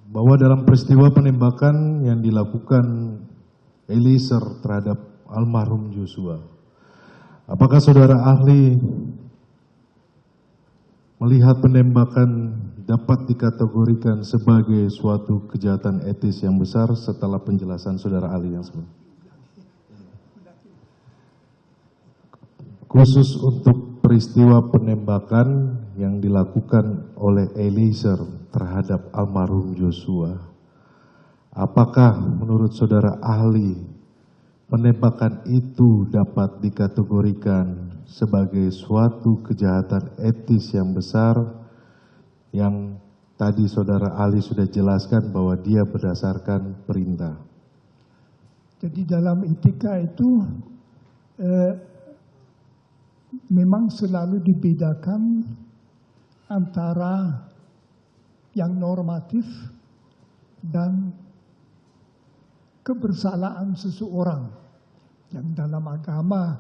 bahwa dalam peristiwa penembakan yang dilakukan Eliezer terhadap almarhum Joshua, apakah saudara ahli melihat penembakan dapat dikategorikan sebagai suatu kejahatan etis yang besar setelah penjelasan saudara ahli yang sebelumnya? Khusus untuk peristiwa penembakan yang dilakukan oleh Eliezer terhadap almarhum Joshua, apakah menurut saudara ahli penembakan itu dapat dikategorikan sebagai suatu kejahatan etis yang besar yang tadi saudara ahli sudah jelaskan bahwa dia berdasarkan perintah? Jadi dalam etika itu memang selalu dibedakan antara yang normatif dan kebersalaan seseorang. Yang dalam agama,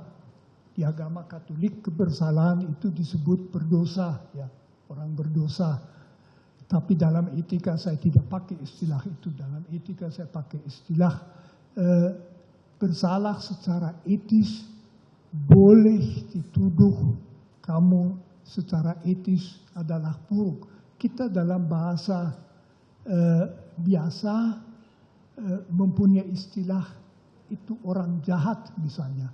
di agama Katolik, kebersalahan itu disebut berdosa, ya, orang berdosa. Tapi dalam etika saya tidak pakai istilah itu. Dalam etika saya pakai istilah bersalah secara etis, boleh dituduh kamu secara etis adalah buruk. Kita dalam bahasa biasa mempunyai istilah itu orang jahat misalnya.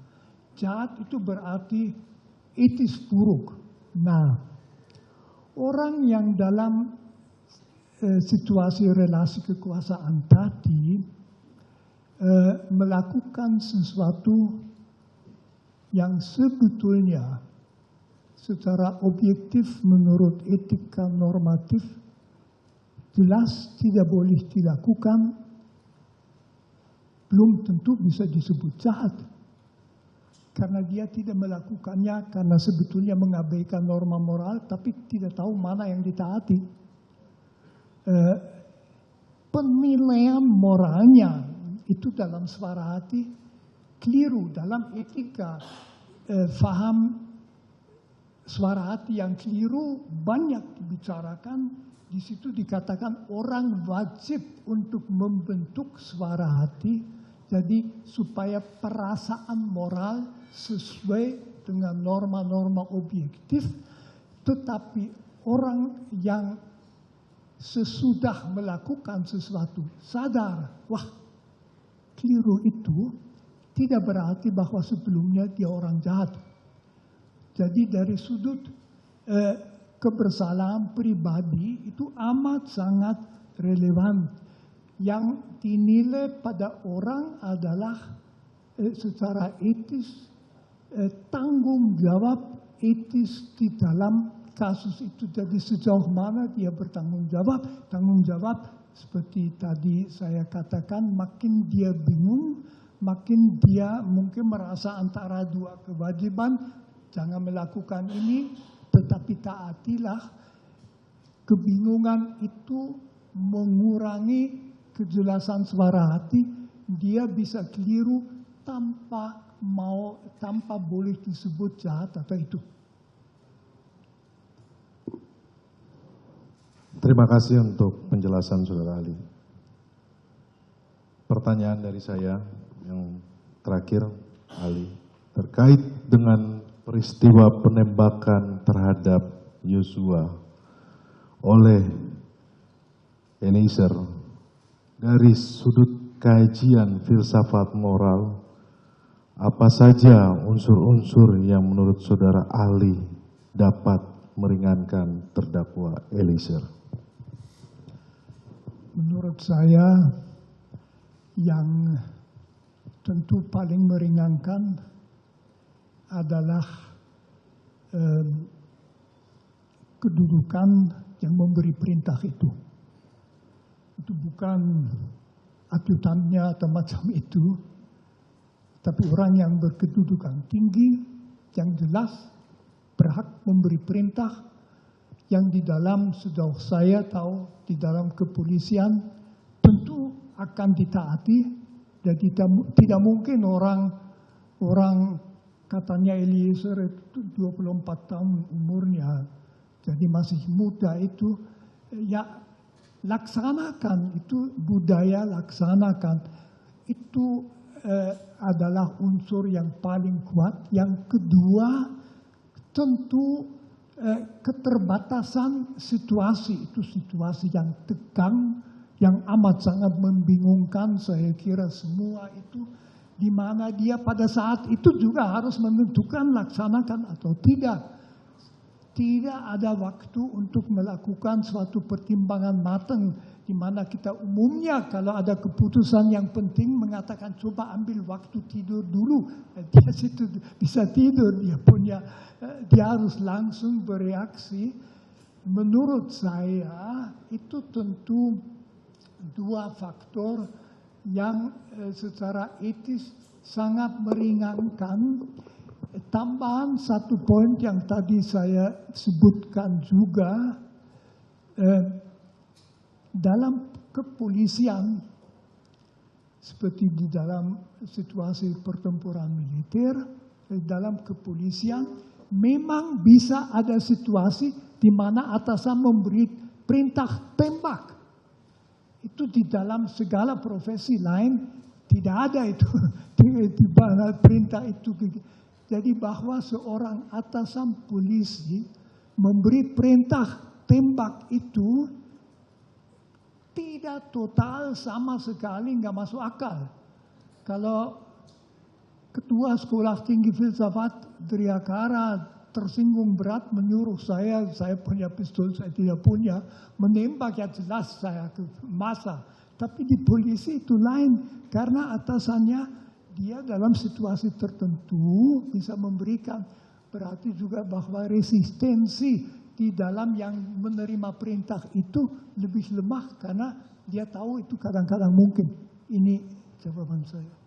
Jahat itu berarti etis buruk. Nah, orang yang dalam situasi relasi kekuasaan tadi melakukan sesuatu yang sebetulnya secara objektif menurut etika normatif jelas tidak boleh dilakukan, belum tentu bisa disebut jahat. Karena dia tidak melakukannya karena sebetulnya mengabaikan norma moral, tapi tidak tahu mana yang ditaati. Penilaian moralnya itu dalam suara hati keliru. Dalam etika faham suara hati yang keliru banyak dibicarakan. Di situ dikatakan orang wajib untuk membentuk suara hati, jadi supaya perasaan moral sesuai dengan norma-norma objektif. Tetapi orang yang sesudah melakukan sesuatu sadar, wah keliru itu, tidak berarti bahwa sebelumnya dia orang jahat. Jadi dari sudut kebersalahan pribadi itu amat sangat relevan. Yang dinilai pada orang adalah secara etis, tanggung jawab etis di dalam kasus itu. Jadi sejauh mana dia bertanggung jawab. Tanggung jawab seperti tadi saya katakan, makin dia bingung, makin dia mungkin merasa antara dua kewajiban, jangan melakukan ini, tetapi taatilah. Kebingungan itu mengurangi kejelasan suara hati, dia bisa keliru tanpa boleh disebut jahat atau itu. Terima kasih untuk penjelasan saudara ahli. Pertanyaan dari saya yang terakhir, ahli, terkait dengan peristiwa penembakan terhadap Joshua oleh Eliezer, dari sudut kajian filsafat moral, apa saja unsur-unsur yang menurut saudara ahli dapat meringankan terdakwa Eliezer? Menurut saya yang tentu paling meringankan adalah kedudukan yang memberi perintah itu. Itu bukan ajutannya atau macam itu, tapi orang yang berkedudukan tinggi, yang jelas berhak memberi perintah, yang di dalam, sejauh saya tahu, di dalam kepolisian tentu akan ditaati. Jadi tidak mungkin orang katanya Eliezer itu 24 tahun umurnya, jadi masih muda itu, ya laksanakan, itu budaya laksanakan. Itu adalah unsur yang paling kuat. Yang kedua, tentu keterbatasan situasi. Itu situasi yang tegang, yang amat sangat membingungkan. Saya kira semua itu, di mana dia pada saat itu juga harus menentukan laksanakan atau tidak. Tidak ada waktu untuk melakukan suatu pertimbangan matang, di mana kita umumnya kalau ada keputusan yang penting mengatakan coba ambil waktu tidur dulu. Dia situ bisa tidur, dia harus langsung bereaksi. Menurut saya itu tentu dua faktor yang secara etis sangat meringankan. Tambahan satu poin yang tadi saya sebutkan juga, dalam kepolisian, seperti di dalam situasi pertempuran militer, dalam kepolisian memang bisa ada situasi di mana atasan memberi perintah tembak. Itu di dalam segala profesi lain tidak ada itu, di mana perintah itu. Jadi bahwa seorang atasan polisi memberi perintah tembak itu tidak total, sama sekali nggak masuk akal. Kalau ketua sekolah tinggi filsafat Driakara tersinggung berat menyuruh saya punya pistol, saya tidak punya, menembak, ya jelas saya ke masa. Tapi di polisi itu lain, karena atasannya dia dalam situasi tertentu bisa memberikan, berarti juga bahwa resistensi di dalam yang menerima perintah itu lebih lemah karena dia tahu itu kadang-kadang mungkin. Ini jawaban saya.